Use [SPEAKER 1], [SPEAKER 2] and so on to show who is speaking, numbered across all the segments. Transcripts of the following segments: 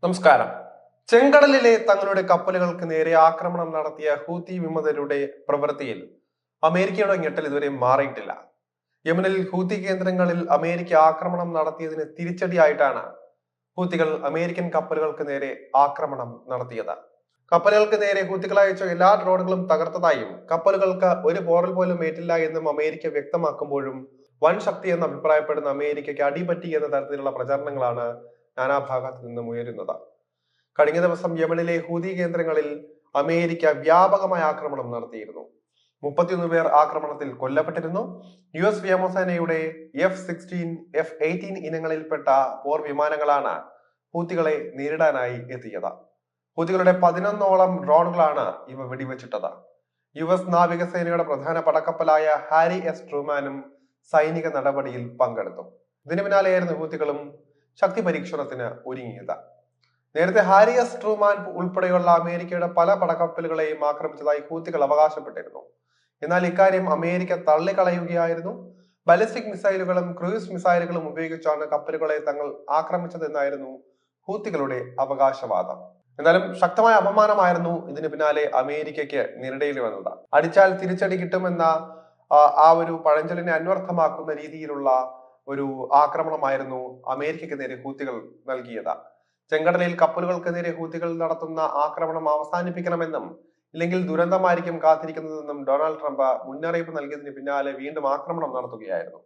[SPEAKER 1] നമസ്കാരം. ചെങ്കടലിലെ തങ്ങളുടെ കപ്പലുകൾക്ക് നേരെ ആക്രമണം നടത്തിയ ഹൂത്തി വിമതരുടെ പ്രവൃത്തിയിൽ അമേരിക്കയുടെ ഞെട്ടൽ ഇതുവരെ മാറിയിട്ടില്ല. യമനിൽ ഹൂത്തി കേന്ദ്രങ്ങളിൽ അമേരിക്ക ആക്രമണം നടത്തിയതിന് തിരിച്ചടിയായിട്ടാണ് ഹൂത്തികൾ അമേരിക്കൻ കപ്പലുകൾക്ക് നേരെ ആക്രമണം നടത്തിയത്. കപ്പലുകൾക്ക് നേരെ ഹൂത്തികൾ അയച്ച എല്ലാ ഡ്രോണുകളും തകർത്തതായും കപ്പലുകൾക്ക് ഒരു പോറൽ പോലും ഏറ്റില്ല എന്നും അമേരിക്ക വ്യക്തമാക്കുമ്പോഴും വൻ ശക്തി എന്ന് അഭിപ്രായപ്പെടുന്ന അമേരിക്കയ്ക്ക് അടിപറ്റി എന്ന തരത്തിലുള്ള പ്രചരണങ്ങളാണ് നാനാഭാഗത്തു നിന്നും ഉയരുന്നത്. കഴിഞ്ഞ ദിവസം യമനിലെ ഹൂതി കേന്ദ്രങ്ങളിൽ അമേരിക്ക വ്യാപകമായ ആക്രമണം നടത്തിയിരുന്നു. 31 പേർ ആക്രമണത്തിൽ കൊല്ലപ്പെട്ടിരുന്നു. US വ്യോമസേനയുടെ F-16, F-18 ഇനങ്ങളിൽപ്പെട്ട പോർ വിമാനങ്ങളാണ് ഹൂത്തികളെ നേരിടാനായി എത്തിയത്. ഹൂത്തികളുടെ 11ഓളം ഡ്രോണുകളാണ് ഇവ വെടിവെച്ചിട്ടത്. US നാവികസേനയുടെ പ്രധാന പടക്കപ്പലായ ഹാരി എസ് ട്രൂമാനും സൈനിക നടപടിയിൽ പങ്കെടുത്തു. ഇതിനു പിന്നാലെയായിരുന്നു ഹൂത്തികളും ശക്തി പരീക്ഷണത്തിന് ഒരുങ്ങിയത്. നേരത്തെ ഹാരി എസ് ട്രൂമാൻ ഉൾപ്പെടെയുള്ള അമേരിക്കയുടെ പല പടക്കപ്പലുകളെയും ആക്രമിച്ചതായി ഹൂത്തികൾ അവകാശപ്പെട്ടിരുന്നു. എന്നാൽ ഇക്കാര്യം അമേരിക്ക തള്ളിക്കളയുകയായിരുന്നു. ബാലിസ്റ്റിക് മിസൈലുകളും ക്രൂയിസ് മിസൈലുകളും ഉപയോഗിച്ചാണ് കപ്പലുകളെ തങ്ങൾ ആക്രമിച്ചതെന്നായിരുന്നു ഹൂത്തികളുടെ അവകാശവാദം. എന്നാലും ശക്തമായ അപമാനമായിരുന്നു ഇതിന് പിന്നാലെ അമേരിക്കയ്ക്ക് നേരിടേണ്ടി വന്നത്. അടിച്ചാൽ തിരിച്ചടി കിട്ടുമെന്ന ആ ഒരു പഴഞ്ചൊല്ലിനെ അന്വർത്ഥമാക്കുന്ന രീതിയിലുള്ള ഒരു ആക്രമണമായിരുന്നു അമേരിക്കയ്ക്ക് നേരെ ഹൂത്തികൾ നൽകിയത്. ചെങ്കടലിൽ കപ്പലുകൾക്ക് നേരെ ഹൂത്തികൾ നടത്തുന്ന ആക്രമണം അവസാനിപ്പിക്കണമെന്നും ഇല്ലെങ്കിൽ ദുരന്തമായിരിക്കും കാത്തിരിക്കുന്നതെന്നും ഡൊണാൾഡ് ട്രംപ് മുന്നറിയിപ്പ് നൽകിയതിന് പിന്നാലെ വീണ്ടും ആക്രമണം നടത്തുകയായിരുന്നു.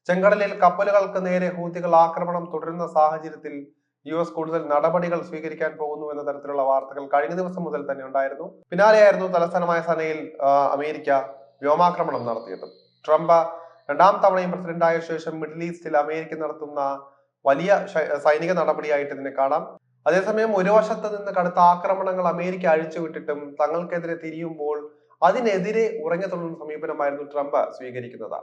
[SPEAKER 1] ചെങ്കടലിൽ കപ്പലുകൾക്ക് നേരെ ഹൂത്തികൾ ആക്രമണം തുടരുന്ന സാഹചര്യത്തിൽ US കൂടുതൽ നടപടികൾ സ്വീകരിക്കാൻ പോകുന്നു എന്ന തരത്തിലുള്ള വാർത്തകൾ കഴിഞ്ഞ ദിവസം മുതൽ തന്നെ ഉണ്ടായിരുന്നു. പിന്നാലെയായിരുന്നു തലസ്ഥാനമായ സനയിൽ അമേരിക്ക വ്യോമാക്രമണം നടത്തിയത്. ട്രംപ് രണ്ടാം തവണയും പ്രസിഡന്റായ ശേഷം മിഡിൽ ഈസ്റ്റിൽ അമേരിക്ക നടത്തുന്ന വലിയ സൈനിക നടപടിയായിട്ട് ഇതിനെ കാണാം. അതേസമയം ഒരു വശത്ത് നിന്ന് കടുത്ത ആക്രമണങ്ങൾ അമേരിക്ക അഴിച്ചുവിട്ടിട്ടും തങ്ങൾക്കെതിരെ തിരിയുമ്പോൾ അതിനെതിരെ ഉറഞ്ഞു തുള്ളുന്ന സമീപനമായിരുന്നു ട്രംപ് സ്വീകരിക്കുന്നത്.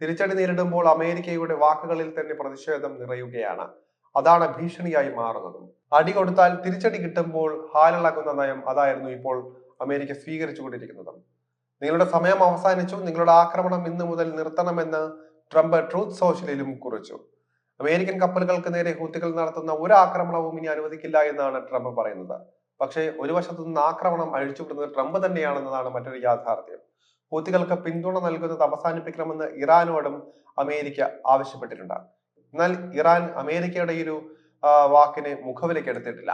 [SPEAKER 1] തിരിച്ചടി നേരിടുമ്പോൾ അമേരിക്കയുടെ വാക്കുകളിൽ തന്നെ പ്രതിഷേധം നിറയുകയാണ്. അതാണ് ഭീഷണിയായി മാറുന്നതും. അടി കൊടുത്താൽ തിരിച്ചടി കിട്ടുമ്പോൾ ഹാലിളകുന്ന നയം അതായിരുന്നു ഇപ്പോൾ അമേരിക്ക സ്വീകരിച്ചുകൊണ്ടിരിക്കുന്നതും. നിങ്ങളുടെ സമയം അവസാനിച്ചു, നിങ്ങളുടെ ആക്രമണം ഇന്നു മുതൽ നിർത്തണമെന്ന് ട്രംപ് ട്രൂത്ത് സോഷ്യലിലും കുറിച്ചു. അമേരിക്കൻ കപ്പലുകൾക്ക് നേരെ ഹൂത്തികൾ നടത്തുന്ന ഒരു ആക്രമണവും ഇനി അനുവദിക്കില്ല എന്നാണ് ട്രംപ് പറയുന്നത്. പക്ഷേ ഒരു വശത്തു നിന്ന് ആക്രമണം അഴിച്ചുവിടുന്നത് ട്രംപ് തന്നെയാണെന്നതാണ് മറ്റൊരു യാഥാർത്ഥ്യം. ഹൂത്തികൾക്ക് പിന്തുണ നൽകുന്നത് അവസാനിപ്പിക്കണമെന്ന് ഇറാനോടും അമേരിക്ക ആവശ്യപ്പെട്ടിട്ടുണ്ട്. എന്നാൽ ഇറാൻ അമേരിക്കയുടെ ഒരു വാക്കിനെ മുഖവിലേക്ക് എടുത്തിട്ടില്ല.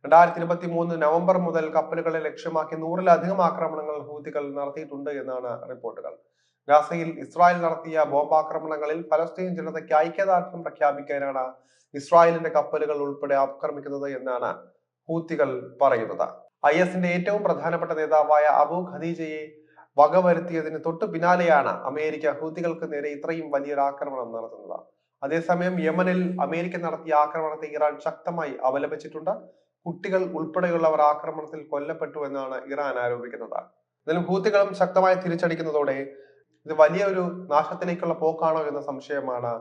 [SPEAKER 1] 2023 നവംബർ മുതൽ കപ്പലുകളെ ലക്ഷ്യമാക്കി 100-ലധികം ആക്രമണങ്ങൾ ഹൂത്തികൾ നടത്തിയിട്ടുണ്ട് എന്നാണ് റിപ്പോർട്ടുകൾ. ഗാസയിൽ ഇസ്രായേൽ നടത്തിയ ബോംബാക്രമണങ്ങളിൽ ഫലസ്തീൻ ജനതയ്ക്ക് ഐക്യദാർഢ്യം പ്രഖ്യാപിക്കാനാണ് ഇസ്രായേലിന്റെ കപ്പലുകൾ ഉൾപ്പെടെ ആക്രമിക്കുന്നത് എന്നാണ് ഹൂത്തികൾ പറയുന്നത്. ISന്റെ ഏറ്റവും പ്രധാനപ്പെട്ട നേതാവായ അബു ഖദീജയെ വകവരുത്തിയതിന് തൊട്ടു പിന്നാലെയാണ് അമേരിക്ക ഹൂത്തികൾക്ക് നേരെ ഇത്രയും വലിയൊരു ആക്രമണം നടത്തുന്നത്. അതേസമയം യമനിൽ അമേരിക്ക നടത്തിയ ആക്രമണത്തെ ഇറാൻ ശക്തമായി അപലപിച്ചിട്ടുണ്ട്. കുട്ടികൾ ഉൾപ്പെടെയുള്ളവർ ആക്രമണത്തിൽ കൊല്ലപ്പെട്ടു എന്നാണ് ഇറാൻ ആരോപിക്കുന്നത്. എന്നാലും ഹൂത്തികളും ശക്തമായി തിരിച്ചടിക്കുന്നതോടെ ഇത് വലിയൊരു നാശത്തിലേക്കുള്ള പോക്കാണോ എന്ന സംശയമാണ്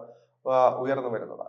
[SPEAKER 1] ഉയർന്നു വരുന്നത്.